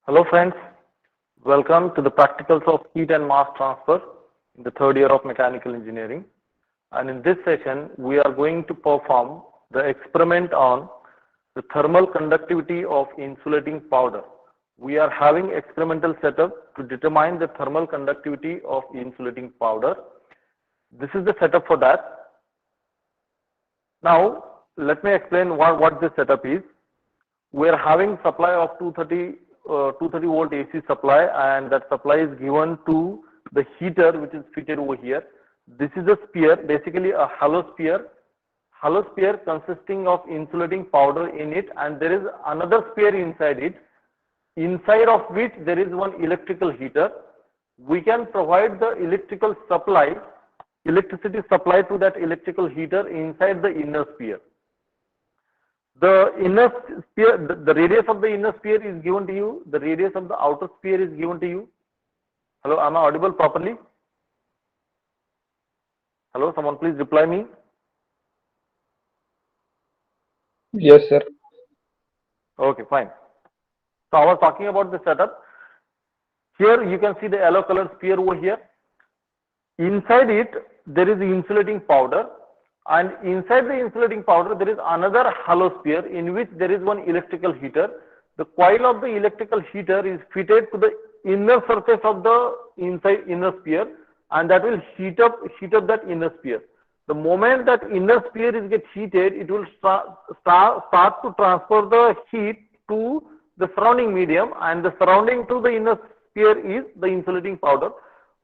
Hello friends, welcome to the practicals of heat and mass transfer in the third year of mechanical engineering. And in this session, we are going to perform the experiment on the thermal conductivity of insulating powder. We are having experimental setup to determine the thermal conductivity of insulating powder. This is the setup for that. Now, let me explain what this setup is. We are having supply of 230 volt AC supply, and that supply is given to the heater which is fitted over here. This is a sphere, basically a hollow sphere consisting of insulating powder in it, and there is another sphere inside it, inside of which there is one electrical heater. We can provide the electricity supply to that electrical heater inside the inner sphere. The inner sphere, the radius of the inner sphere is given to you. The radius of the outer sphere is given to you. Hello, am I audible properly? Hello, someone please reply me. Yes, sir. Okay, fine. So I was talking about the setup. Here you can see the yellow colored sphere over here. Inside it, there is insulating powder. And inside the insulating powder, there is another hollow sphere in which there is one electrical heater. The coil of the electrical heater is fitted to the inner surface of the inner sphere, and that will heat up that inner sphere. The moment that inner sphere is get heated, it will start to transfer the heat to the surrounding medium, and the surrounding to the inner sphere is the insulating powder.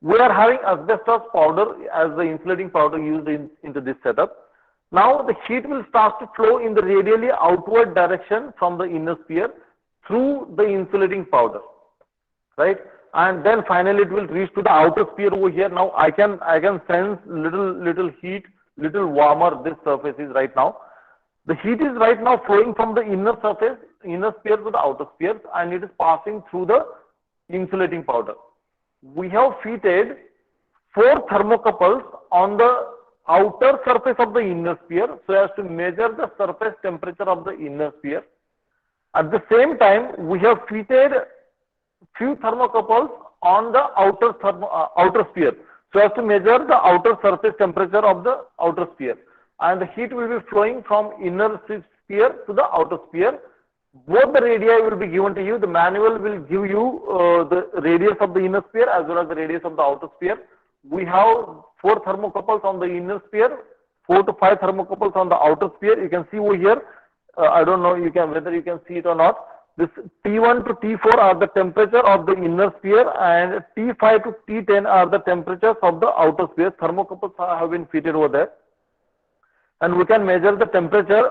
We are having asbestos powder as the insulating powder used into this setup. Now the heat will start to flow in the radially outward direction from the inner sphere through the insulating powder, right? And then finally it will reach to the outer sphere over here. Now I can sense little heat, little warmer this surface is right now. The heat is right now flowing from the inner sphere to the outer sphere, and it is passing through the insulating powder. We have fitted 4 thermocouples on the outer surface of the inner sphere so as to measure the surface temperature of the inner sphere. At the same time, we have fitted few thermocouples on the outer sphere so as to measure the outer surface temperature of the outer sphere. And the heat will be flowing from inner sphere to the outer sphere. Both the radii will be given to you. The manual will give you the radius of the inner sphere as well as the radius of the outer sphere. We have 4 thermocouples on the inner sphere, 4 to 5 thermocouples on the outer sphere. You can see over here. I don't know whether you can see it or not. This T1 to T4 are the temperature of the inner sphere, and T5 to T10 are the temperatures of the outer sphere. Thermocouples have been fitted over there, and we can measure the temperature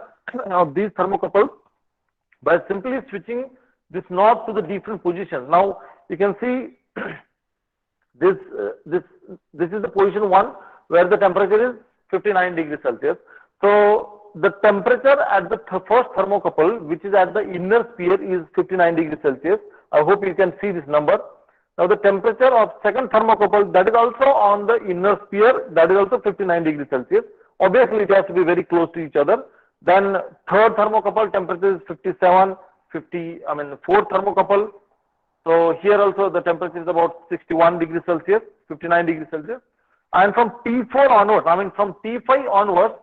of these thermocouples by simply switching this knob to the different positions. Now you can see this is the position 1 where the temperature is 59 degrees Celsius. So the temperature at the first thermocouple, which is at the inner sphere, is 59 degrees Celsius. I hope you can see this number. Now the temperature of second thermocouple, that is also on the inner sphere, that is also 59 degrees Celsius. Obviously it has to be very close to each other. Then third thermocouple temperature is 57, 4th thermocouple. So here also the temperature is about 61 degrees Celsius, 59 degrees Celsius. And from T4 onwards, from T5 onwards,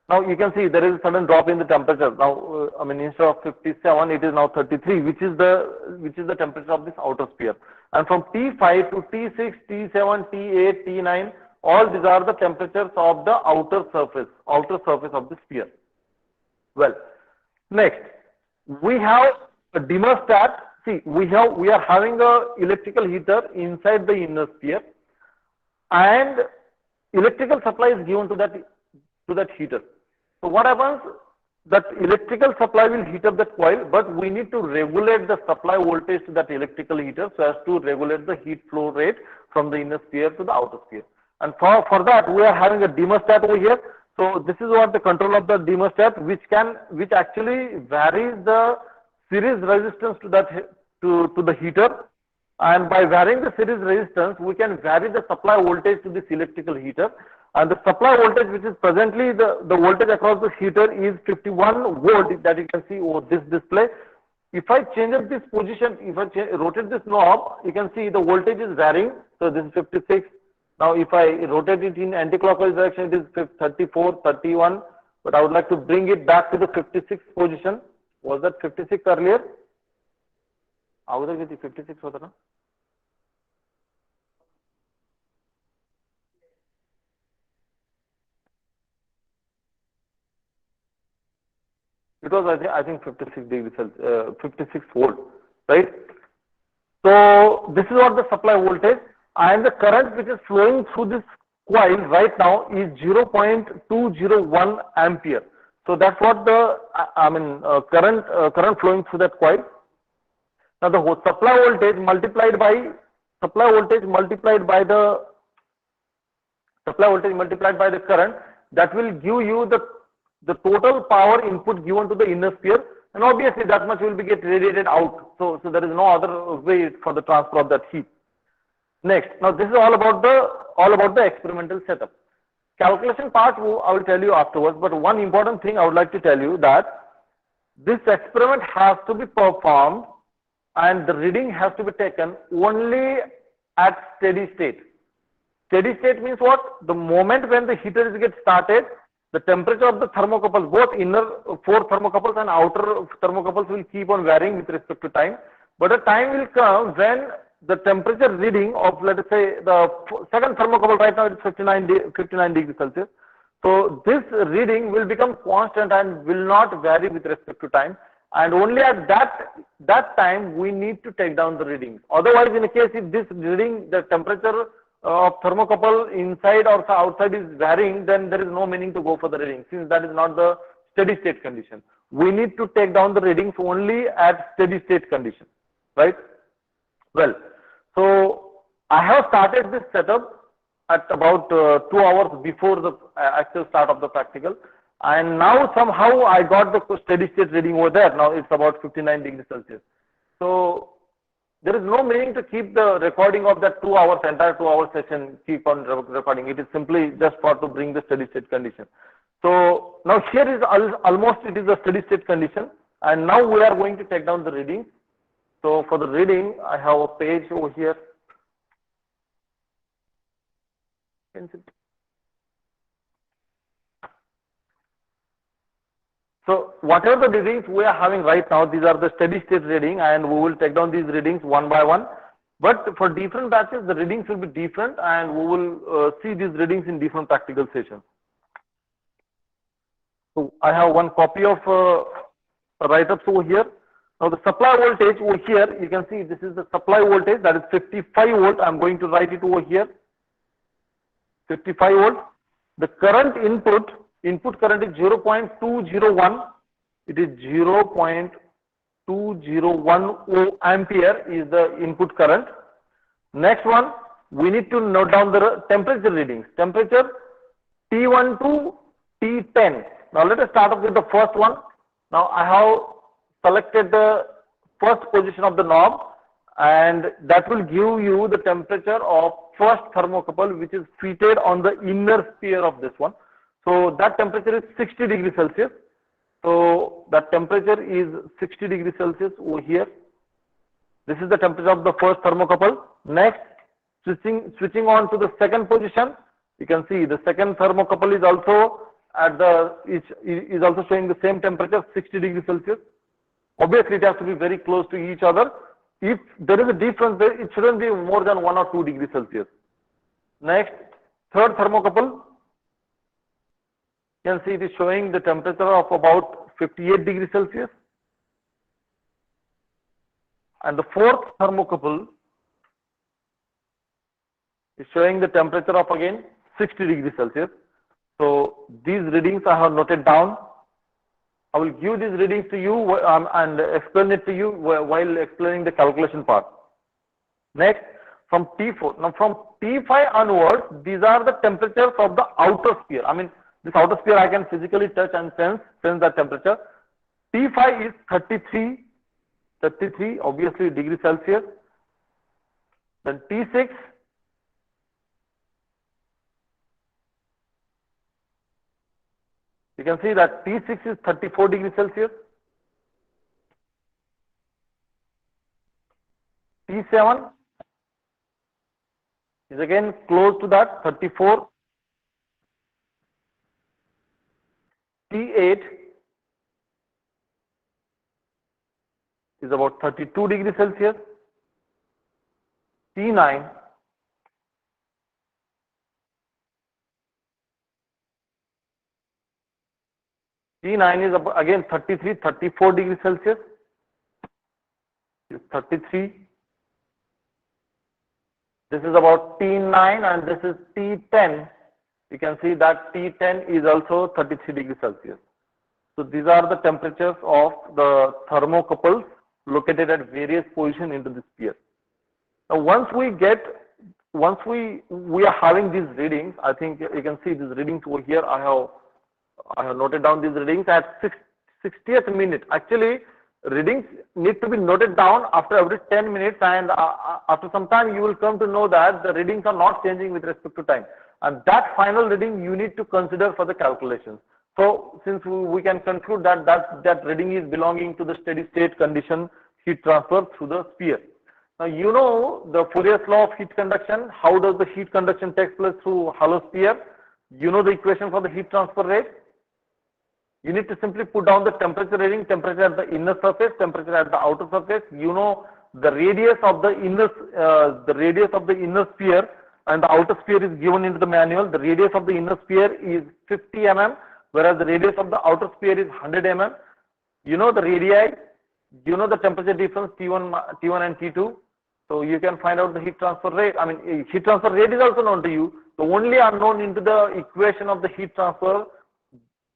now you can see there is a sudden drop in the temperature. Now, instead of 57, it is now 33, which is the temperature of this outer sphere. And from T5 to T6, T7, T8, T9, all these are the temperatures of the outer surface of the sphere. Well, next we have a dimmerstat. See, we are having a electrical heater inside the inner sphere, and electrical supply is given to that heater. So what happens? That electrical supply will heat up that coil, but we need to regulate the supply voltage to that electrical heater so as to regulate the heat flow rate from the inner sphere to the outer sphere. And for that, we are having a dimmerstat over here. So this is what the control of the dimmerstat, which actually varies the series resistance to the heater. And by varying the series resistance, we can vary the supply voltage to this electrical heater. And the supply voltage, which is presently the voltage across the heater, is 51 volt, that you can see over this display. If I change up this position, if I rotate this knob, you can see the voltage is varying. So this is 56. Now if I rotate it in anti-clockwise direction, it is 34, 31. But I would like to bring it back to the 56 position. Was that 56 earlier? अगोदर किती 56 होता ना? It was I think 56 degrees Celsius, 56 volt, right? So this is what the supply voltage, and the current which is flowing through this coil right now is 0.201 ampere. So that's what the current flowing through that coil. Now the whole supply voltage multiplied by the current, that will give you the total power input given to the inner sphere, and obviously that much will be get radiated out. So there is no other way for the transfer of that heat. Next, now this is all about the experimental setup. Calculation part I will tell you afterwards, but one important thing I would like to tell you that this experiment has to be performed and the reading has to be taken only at steady state. Steady state means what? The moment when the heater is get started, the temperature of the thermocouples, both inner 4 thermocouples and outer thermocouples, will keep on varying with respect to time. But a time will come when the temperature reading of, let us say, the second thermocouple right now is 59 degrees Celsius. So this reading will become constant and will not vary with respect to time. And only at that time we need to take down the readings. Otherwise, in a case if this reading, the temperature of thermocouple inside or outside is varying, then there is no meaning to go for the reading, since that is not the steady state condition. We need to take down the readings only at steady state condition, right? Well, so I have started this setup at about 2 hours before the actual start of the practical, and now somehow I got the steady state reading over there. Now it's about 59 degrees Celsius. So there is no meaning to keep the recording of that 2 hours, entire 2 hour session, keep on recording. It is simply just for to bring the steady state condition. So now here is almost it is a steady state condition, and now we are going to take down the reading. So for the reading, I have a page over here. So whatever the readings we are having right now, these are the steady state reading, and we will take down these readings one by one. But for different batches, the readings will be different, and we will see these readings in different practical sessions. So I have one copy of write-ups over here. Now the supply voltage over here, you can see this is the supply voltage, that is 55 volt. I'm going to write it over here. 55 volt. The current input current is 0.201. It is 0.201 ampere is the input current. Next one, we need to note down the temperature readings. Temperature T1 to T10. Now let us start off with the first one. Now I have selected the first position of the knob, and that will give you the temperature of first thermocouple, which is fitted on the inner sphere of this one. So that temperature is 60 degrees Celsius. So that temperature is 60 degrees Celsius over here. This is the temperature of the first thermocouple. Next, switching on to the second position, you can see the second thermocouple is also at the is also showing the same temperature, 60 degrees Celsius. Obviously, it has to be very close to each other. If there is a difference there, it shouldn't be more than 1 or 2 degrees Celsius. Next, third thermocouple, you can see it is showing the temperature of about 58 degrees Celsius. And the fourth thermocouple is showing the temperature of again 60 degrees Celsius. So these readings I have noted down. I will give these readings to you and explain it to you while explaining the calculation part. Next, from T4. Now from T5 onwards, these are the temperatures of the outer sphere. I mean, this outer sphere I can physically touch and sense that temperature. T5 is 33 obviously degrees Celsius. Then T6, you can see that T6 is 34 degrees Celsius. T7 is again close to that, 34. T8 is about 32 degrees Celsius. T9 is again 33, 34 degrees Celsius. 33. This is about T9 and this is T10. You can see that T10 is also 33 degrees Celsius. So these are the temperatures of the thermocouples located at various positions into the sphere. Now once we are having these readings, I think you can see these readings over here. I have noted down these readings at 60th minute. Actually, readings need to be noted down after every 10 minutes, and after some time you will come to know that the readings are not changing with respect to time, and that final reading you need to consider for the calculations. So since we can conclude that reading is belonging to the steady state condition heat transfer through the sphere. Now you know the Fourier's law of heat conduction. How does the heat conduction take place through hollow sphere? You know the equation for the heat transfer rate. You need to simply put down the temperature reading, temperature at the inner surface, temperature at the outer surface. You know the radius of the inner sphere, and the outer sphere is given into the manual. The radius of the inner sphere is 50 mm, whereas the radius of the outer sphere is 100 mm. You know the radii. You know the temperature difference T1 and T2. So you can find out the heat transfer rate. I mean, heat transfer rate is also known to you. The only unknown into the equation of the heat transfer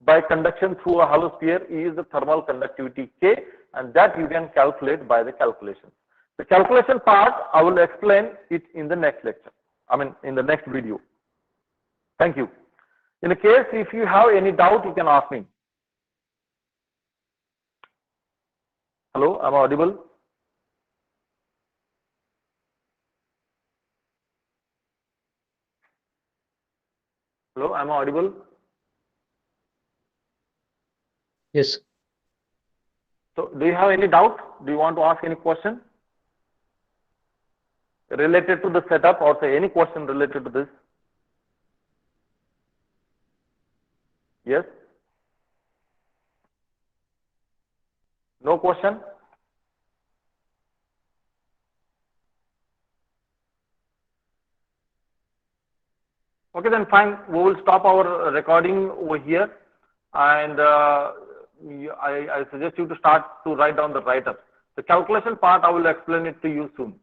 by conduction through a hollow sphere is the thermal conductivity K, and that you can calculate by the calculation. The calculation part, I will explain it in the next lecture. I mean, in the next video. Thank you. In a case, if you have any doubt, you can ask me. Hello, am I audible? Hello, am I audible? Yes. So, do you have any doubt? Do you want to ask any question related to the setup, or say any question related to this? Yes? No question? Okay, then fine. We will stop our recording over here, and I suggest you to start to write down the write-up. The calculation part, I will explain it to you soon.